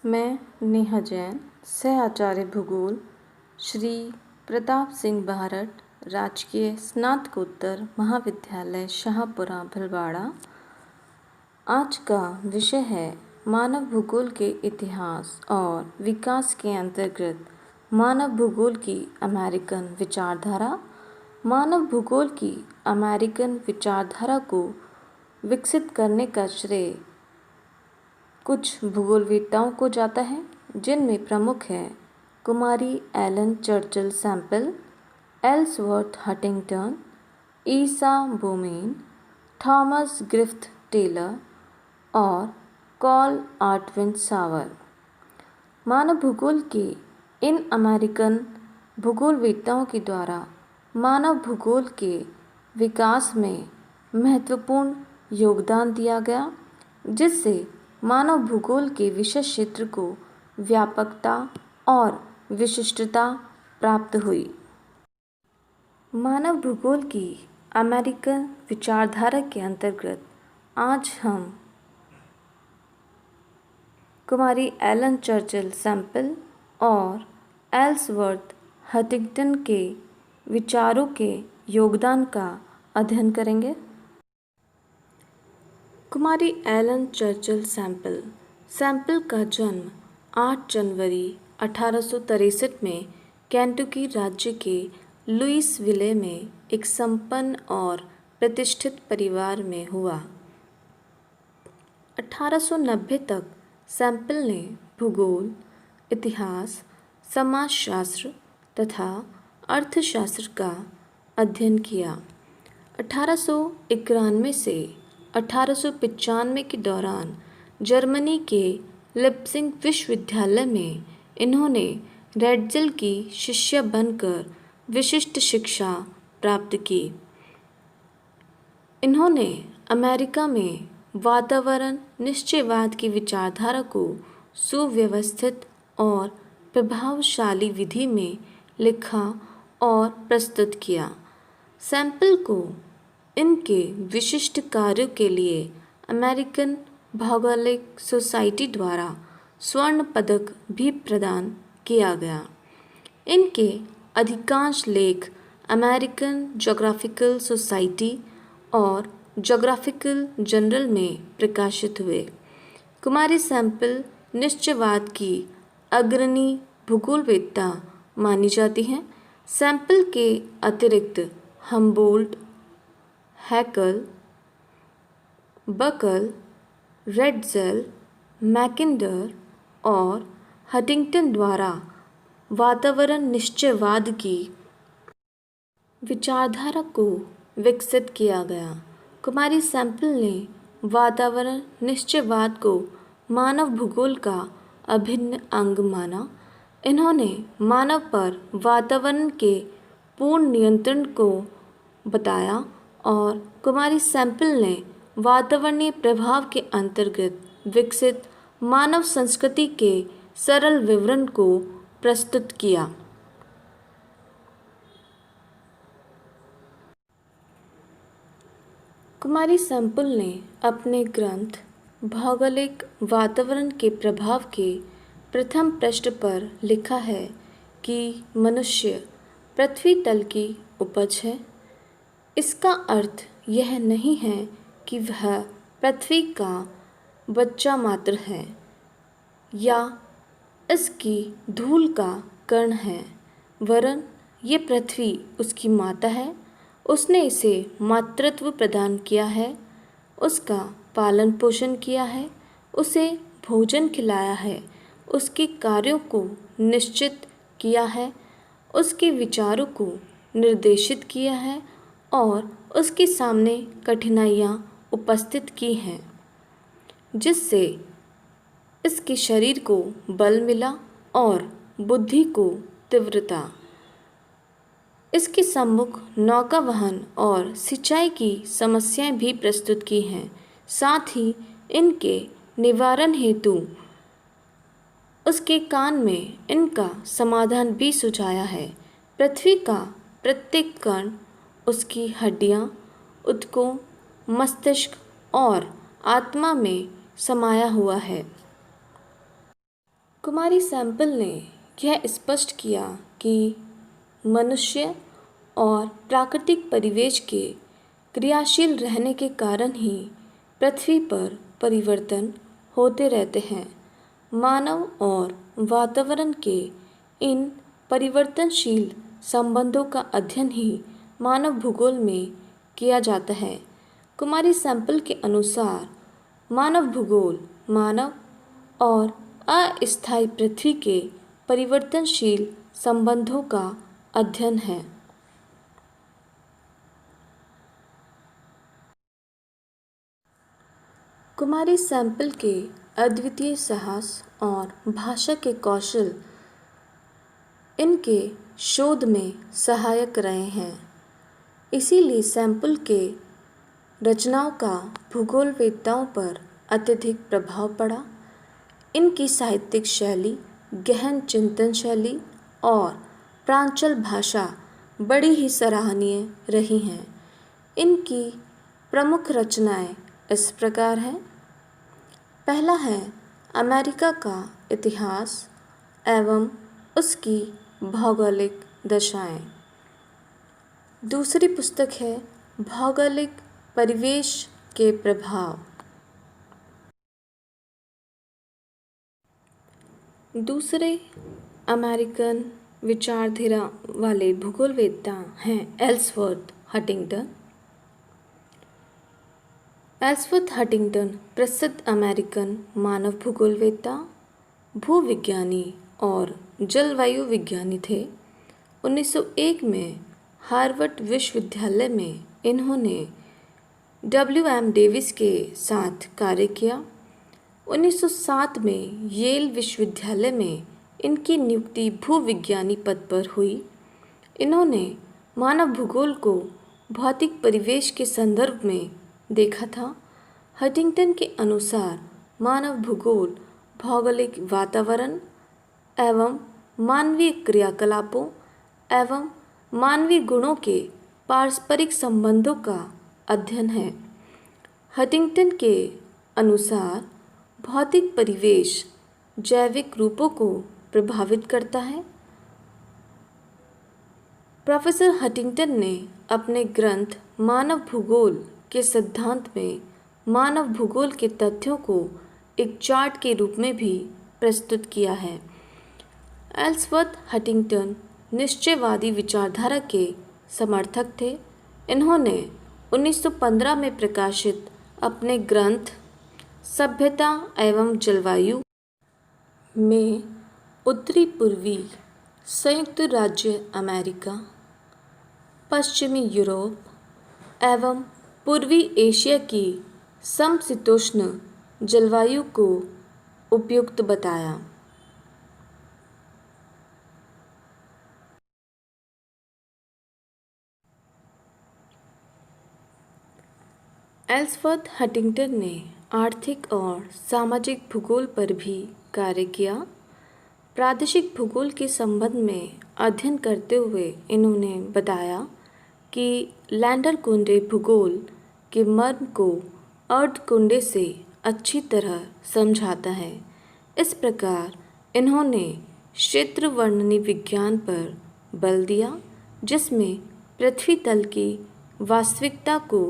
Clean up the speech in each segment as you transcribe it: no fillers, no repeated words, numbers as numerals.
मैं नेहा जैन, सह आचार्य भूगोल, श्री प्रताप सिंह बाहरट, राजकीय स्नातकोत्तर महाविद्यालय शाहपुरा भीलवाड़ा। आज का विषय है मानव भूगोल के इतिहास और विकास के अंतर्गत मानव भूगोल की अमेरिकन विचारधारा। मानव भूगोल की अमेरिकन विचारधारा को विकसित करने का श्रेय कुछ भूगोलवेत्ताओं को जाता है, जिनमें प्रमुख हैं कुमारी Ellen Churchill Semple, Ellsworth Huntington, Isaiah Bowman, Thomas Griffith Taylor और कॉल आर्टविन सावर। मानव भूगोल के इन अमेरिकन भूगोलवेत्ताओं के द्वारा मानव भूगोल के विकास में महत्वपूर्ण योगदान दिया गया, जिससे मानव भूगोल के विषय क्षेत्र को व्यापकता और विशिष्टता प्राप्त हुई। मानव भूगोल की अमेरिकन विचारधारा के अंतर्गत आज हम कुमारी एलन चर्चिल सैम्पल और एल्सवर्थ हंटिंगटन के विचारों के योगदान का अध्ययन करेंगे। कुमारी एलन चर्चिल सैम्पल का जन्म 8 जनवरी 1863 में केंटुकी राज्य के लुइसविले में एक संपन्न और प्रतिष्ठित परिवार में हुआ। 1890 तक सैम्पल ने भूगोल, इतिहास, समाजशास्त्र तथा अर्थशास्त्र का अध्ययन किया। 1891 से 1895 के दौरान जर्मनी के लिप्सिंग विश्वविद्यालय में इन्होंने रैटजेल की शिष्या बनकर विशिष्ट शिक्षा प्राप्त की। इन्होंने अमेरिका में वातावरण निश्चयवाद की विचारधारा को सुव्यवस्थित और प्रभावशाली विधि में लिखा और प्रस्तुत किया। सैम्पल को इनके विशिष्ट कार्यों के लिए अमेरिकन भौगोलिक सोसाइटी द्वारा स्वर्ण पदक भी प्रदान किया गया। इनके अधिकांश लेख अमेरिकन ज्योग्राफिकल सोसाइटी और ज्योग्राफिकल जर्नल में प्रकाशित हुए। कुमारी सैम्पल निश्चयवाद की अग्रणी भूगोलवेत्ता मानी जाती हैं। सैम्पल के अतिरिक्त हम्बोल्ट, हैकल, बकल, रैटजेल, मैकिंडर और हंटिंगटन द्वारा वातावरण निश्चयवाद की विचारधारा को विकसित किया गया। कुमारी सैम्पल ने वातावरण निश्चयवाद को मानव भूगोल का अभिन्न अंग माना। इन्होंने मानव पर वातावरण के पूर्ण नियंत्रण को बताया और कुमारी सैम्पल ने वातावरणीय प्रभाव के अंतर्गत विकसित मानव संस्कृति के सरल विवरण को प्रस्तुत किया। कुमारी सैम्पल ने अपने ग्रंथ भौगोलिक वातावरण के प्रभाव के प्रथम पृष्ठ पर लिखा है कि मनुष्य पृथ्वी तल की उपज है। इसका अर्थ यह नहीं है कि वह पृथ्वी का बच्चा मात्र है या इसकी धूल का कण है, वरन ये पृथ्वी उसकी माता है। उसने इसे मातृत्व प्रदान किया है, उसका पालन पोषण किया है, उसे भोजन खिलाया है, उसके कार्यों को निश्चित किया है, उसके विचारों को निर्देशित किया है और उसके सामने कठिनाइयाँ उपस्थित की हैं, जिससे इसके शरीर को बल मिला और बुद्धि को तीव्रता। इसके सम्मुख नौका वहन और सिंचाई की समस्याएं भी प्रस्तुत की हैं। साथ ही इनके निवारण हेतु उसके कान में इनका समाधान भी सुझाया है। पृथ्वी का प्रत्येक कण, उसकी हड्डियाँ, ऊतकों, मस्तिष्क और आत्मा में समाया हुआ है। कुमारी सैंपल ने यह स्पष्ट किया कि मनुष्य और प्राकृतिक परिवेश के क्रियाशील रहने के कारण ही पृथ्वी पर परिवर्तन होते रहते हैं। मानव और वातावरण के इन परिवर्तनशील संबंधों का अध्ययन ही मानव भूगोल में किया जाता है। कुमारी सैंपल के अनुसार मानव भूगोल मानव और अस्थायी पृथ्वी के परिवर्तनशील संबंधों का अध्ययन है। कुमारी सैंपल के अद्वितीय साहस और भाषा के कौशल इनके शोध में सहायक रहे हैं। इसीलिए सैंपल के रचनाओं का भूगोलवेत्ताओं पर अत्यधिक प्रभाव पड़ा। इनकी साहित्यिक शैली, गहन चिंतन शैली और प्रांचल भाषा बड़ी ही सराहनीय रही हैं। इनकी प्रमुख रचनाएं इस प्रकार हैं। पहला है अमेरिका का इतिहास एवं उसकी भौगोलिक दशाएं। दूसरी पुस्तक है भौगोलिक परिवेश के प्रभाव। दूसरे अमेरिकन विचारधारा वाले भूगोलवेत्ता हैं एल्सवर्थ हटिंगटन। एल्सवर्थ हटिंगटन प्रसिद्ध अमेरिकन मानव भूगोलवेत्ता, भूविज्ञानी और जलवायु विज्ञानी थे। 1901 में हार्वर्ड विश्वविद्यालय में इन्होंने W.M. डेविस के साथ कार्य किया। 1907 में येल विश्वविद्यालय में इनकी नियुक्ति भूविज्ञानी पद पर हुई। इन्होंने मानव भूगोल को भौतिक परिवेश के संदर्भ में देखा था। हटिंगटन के अनुसार मानव भूगोल भौगोलिक वातावरण एवं मानवीय क्रियाकलापों एवं मानवीय गुणों के पारस्परिक संबंधों का अध्ययन है। हटिंगटन के अनुसार भौतिक परिवेश जैविक रूपों को प्रभावित करता है। प्रोफेसर हटिंगटन ने अपने ग्रंथ मानव भूगोल के सिद्धांत में मानव भूगोल के तथ्यों को एक चार्ट के रूप में भी प्रस्तुत किया है। एल्सवर्थ हटिंगटन निश्चयवादी विचारधारा के समर्थक थे। इन्होंने 1915 में प्रकाशित अपने ग्रंथ सभ्यता एवं जलवायु में उत्तरी पूर्वी संयुक्त राज्य अमेरिका, पश्चिमी यूरोप एवं पूर्वी एशिया की समशीतोष्ण जलवायु को उपयुक्त बताया। एल्सवर्थ हटिंगटन ने आर्थिक और सामाजिक भूगोल पर भी कार्य किया। प्रादेशिक भूगोल के संबंध में अध्ययन करते हुए इन्होंने बताया कि लैंडर कुंडे भूगोल के मर्म को अर्ध कुंडे से अच्छी तरह समझाता है। इस प्रकार इन्होंने क्षेत्र वर्णनी विज्ञान पर बल दिया, जिसमें पृथ्वी तल की वास्तविकता को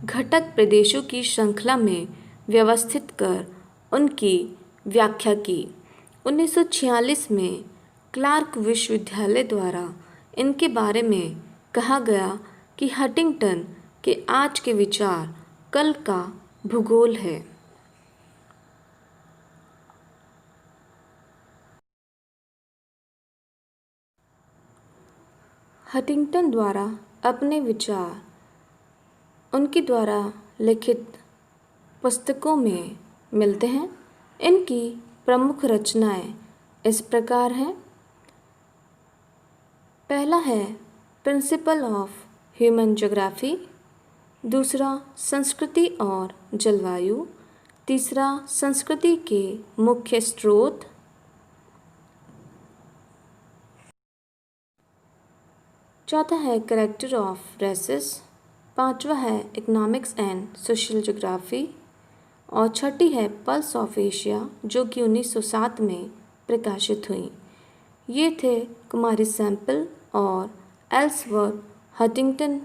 घटक प्रदेशों की श्रृंखला में व्यवस्थित कर उनकी व्याख्या की। 1946 में क्लार्क विश्वविद्यालय द्वारा इनके बारे में कहा गया कि हटिंगटन के आज के विचार कल का भूगोल है। हटिंगटन द्वारा अपने विचार उनके द्वारा लिखित पुस्तकों में मिलते हैं। इनकी प्रमुख रचनाएं इस प्रकार हैं। पहला है प्रिंसिपल ऑफ ह्यूमन ज्योग्राफी, दूसरा संस्कृति और जलवायु, तीसरा संस्कृति के मुख्य स्रोत, चौथा है कैरेक्टर ऑफ रेसेस, पांचवा है इकोनॉमिक्स एंड सोशल ज्योग्राफी और छठी है पल्स ऑफ एशिया, जो कि 1907 में प्रकाशित हुई। ये थे कुमारी सैम्पल और एल्सवर्थ हंटिंगटन